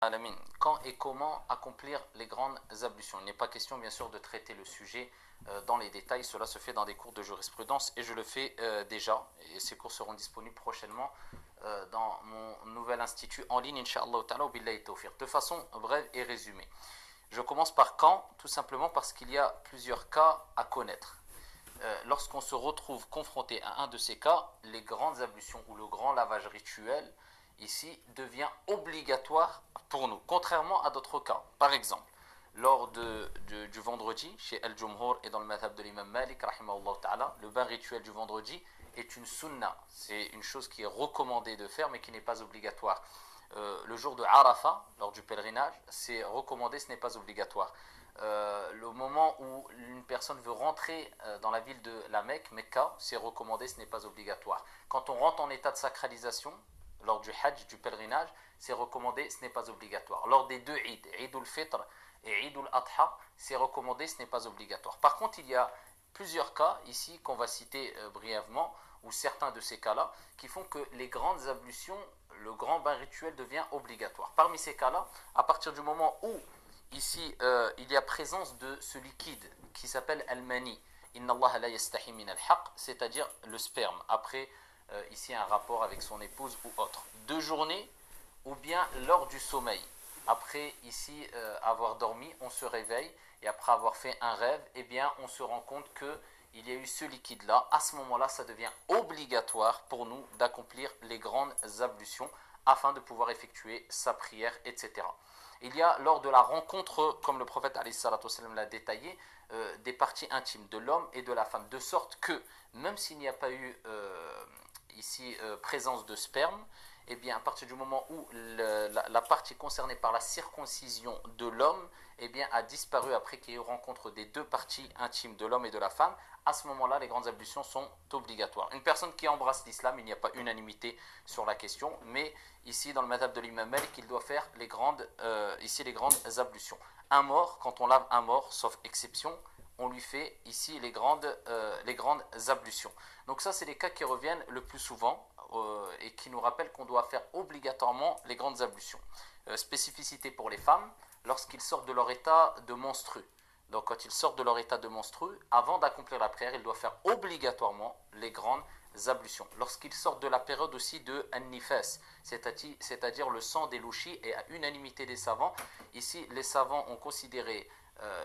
Alamin. Quand et comment accomplir les grandes ablutions? Il n'est pas question bien sûr de traiter le sujet dans les détails, cela se fait dans des cours de jurisprudence et je le fais déjà, et ces cours seront disponibles prochainement dans mon nouvel institut en ligne, Inch'Allah ta'ala, billahi tawfiq. De façon brève et résumée. Je commence par quand? Tout simplement parce qu'il y a plusieurs cas à connaître. Lorsqu'on se retrouve confronté à un de ces cas, les grandes ablutions ou le grand lavage rituel ici devient obligatoire pour nous, contrairement à d'autres cas. Par exemple, lors du vendredi, chez Al-Jumhur et dans le madhab de l'imam Malik, ta'ala, le bain rituel du vendredi est une sunna. C'est une chose qui est recommandée de faire, mais qui n'est pas obligatoire. Le jour de Arafah, lors du pèlerinage, c'est recommandé, ce n'est pas obligatoire. Le moment où une personne veut rentrer dans la ville de la Mecca, c'est recommandé, ce n'est pas obligatoire. Quand on rentre en état de sacralisation, lors du Hajj, du pèlerinage, c'est recommandé, ce n'est pas obligatoire. Lors des deux Eid, Eid al-Fitr et Eid al-Adha, c'est recommandé, ce n'est pas obligatoire. Par contre, il y a plusieurs cas ici qu'on va citer brièvement, ou certains de ces cas-là, qui font que les grandes ablutions, le grand bain rituel devient obligatoire. Parmi ces cas-là, à partir du moment où ici il y a présence de ce liquide qui s'appelle al-mani, inna Allah la yastahi min al-haq, c'est-à-dire le sperme, après ici un rapport avec son épouse ou autre, de journée ou bien lors du sommeil. Après ici avoir dormi, on se réveille et après avoir fait un rêve, eh bien on se rend compte qu'il y a eu ce liquide là. À ce moment là, ça devient obligatoire pour nous d'accomplir les grandes ablutions afin de pouvoir effectuer sa prière, etc. Il y a lors de la rencontre, comme le prophète l'a détaillé, des parties intimes de l'homme et de la femme, de sorte que même s'il n'y a pas eu ici présence de sperme, et bien à partir du moment où la partie concernée par la circoncision de l'homme a disparu après qu'il y ait eu rencontre des deux parties intimes de l'homme et de la femme, à ce moment-là les grandes ablutions sont obligatoires. Une personne qui embrasse l'islam, il n'y a pas unanimité sur la question, mais ici dans le madhab de l'imam Malik, il doit faire les grandes ablutions. Un mort, quand on lave un mort, sauf exception, on lui fait ici les grandes ablutions. Donc ça, c'est les cas qui reviennent le plus souvent et qui nous rappellent qu'on doit faire obligatoirement les grandes ablutions. Spécificité pour les femmes, lorsqu'ils sortent de leur état de menstru. Donc quand ils sortent de leur état de menstru, avant d'accomplir la prière, ils doivent faire obligatoirement les grandes ablutions. Lorsqu'ils sortent de la période aussi de an-nifas, c'est-à-dire le sang des louchis, et à unanimité des savants, ici les savants ont considéré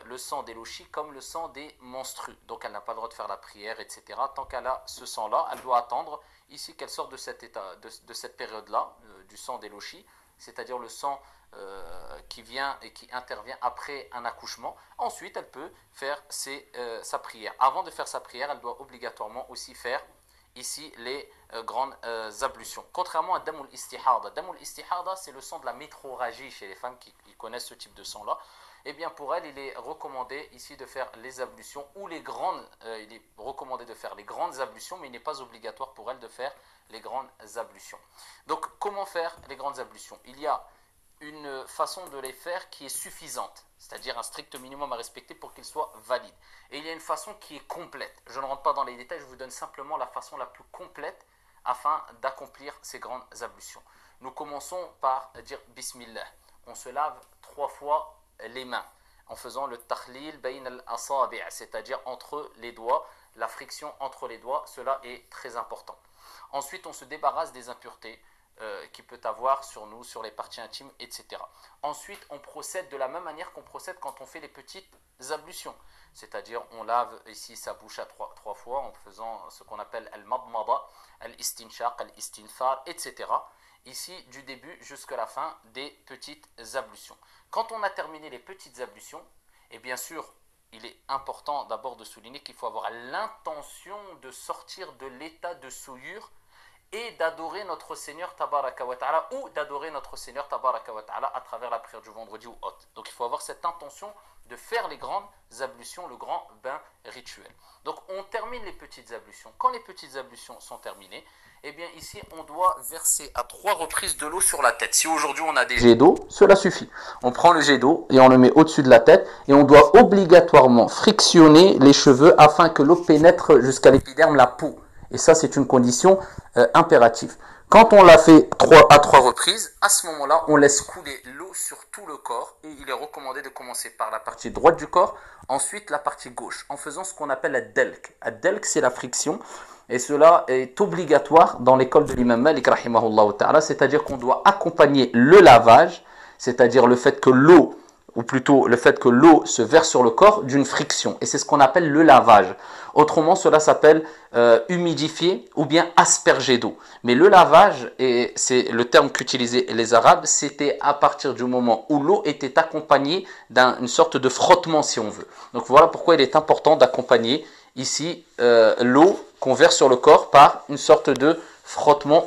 le sang des louchis comme le sang des menstrues. Donc elle n'a pas le droit de faire la prière, etc. Tant qu'elle a ce sang-là, elle doit attendre ici qu'elle sorte de cet état, de cette période-là, du sang des louchis, c'est-à-dire le sang qui vient et qui intervient après un accouchement. Ensuite, elle peut faire sa prière. Avant de faire sa prière, elle doit obligatoirement aussi faire ici les grandes ablutions. Contrairement à Damul Istihada. Damul Istihada, c'est le sang de la métrorragie chez les femmes qui connaissent ce type de sang-là. Eh bien pour elle, il est recommandé ici de faire les ablutions ou il est recommandé de faire les grandes ablutions, mais il n'est pas obligatoire pour elle de faire les grandes ablutions. Donc comment faire les grandes ablutions? Il y a une façon de les faire qui est suffisante, c'est-à-dire un strict minimum à respecter pour qu'il soit valide. Et il y a une façon qui est complète. Je ne rentre pas dans les détails, je vous donne simplement la façon la plus complète afin d'accomplir ces grandes ablutions. Nous commençons par dire Bismillah. On se lave 3 fois les mains en faisant le takhlil bayn al-asabi', c'est-à-dire entre les doigts, la friction entre les doigts, cela est très important. Ensuite, on se débarrasse des impuretés qu'il peut avoir sur nous, sur les parties intimes, etc. Ensuite, on procède de la même manière qu'on procède quand on fait les petites ablutions, c'est-à-dire on lave ici sa bouche à 3 fois en faisant ce qu'on appelle al-madmada, al-istinshaq, al-istinthar, etc. Ici, du début jusqu'à la fin des petites ablutions. Quand on a terminé les petites ablutions, et bien sûr, il est important d'abord de souligner qu'il faut avoir l'intention de sortir de l'état de souillure et d'adorer notre Seigneur Tabaraka wa Ta'ala, ou d'adorer notre Seigneur Tabaraka wa Ta'ala à travers la prière du vendredi ou autre. Donc il faut avoir cette intention de faire les grandes ablutions, le grand bain rituel. Donc on termine les petites ablutions. Quand les petites ablutions sont terminées, eh bien ici on doit verser à 3 reprises de l'eau sur la tête. Si aujourd'hui on a des jets d'eau, cela suffit. On prend le jet d'eau et on le met au-dessus de la tête et on doit obligatoirement frictionner les cheveux afin que l'eau pénètre jusqu'à l'épiderme, la peau. Et ça, c'est une condition impérative. Quand on l'a fait à trois reprises, à ce moment-là, on laisse couler l'eau sur tout le corps et il est recommandé de commencer par la partie droite du corps, ensuite la partie gauche, en faisant ce qu'on appelle la delk. La delk, c'est la friction et cela est obligatoire dans l'école de l'imam Malik, rahimahullah ta'ala, c'est-à-dire qu'on doit accompagner le lavage, c'est-à-dire le fait que l'eau, ou plutôt le fait que l'eau se verse sur le corps d'une friction. Et c'est ce qu'on appelle le lavage. Autrement, cela s'appelle humidifier ou bien asperger d'eau. Mais le lavage, et c'est le terme qu'utilisaient les Arabes, c'était à partir du moment où l'eau était accompagnée d'une sorte de frottement, si on veut. Donc voilà pourquoi il est important d'accompagner ici l'eau qu'on verse sur le corps par une sorte de frottement.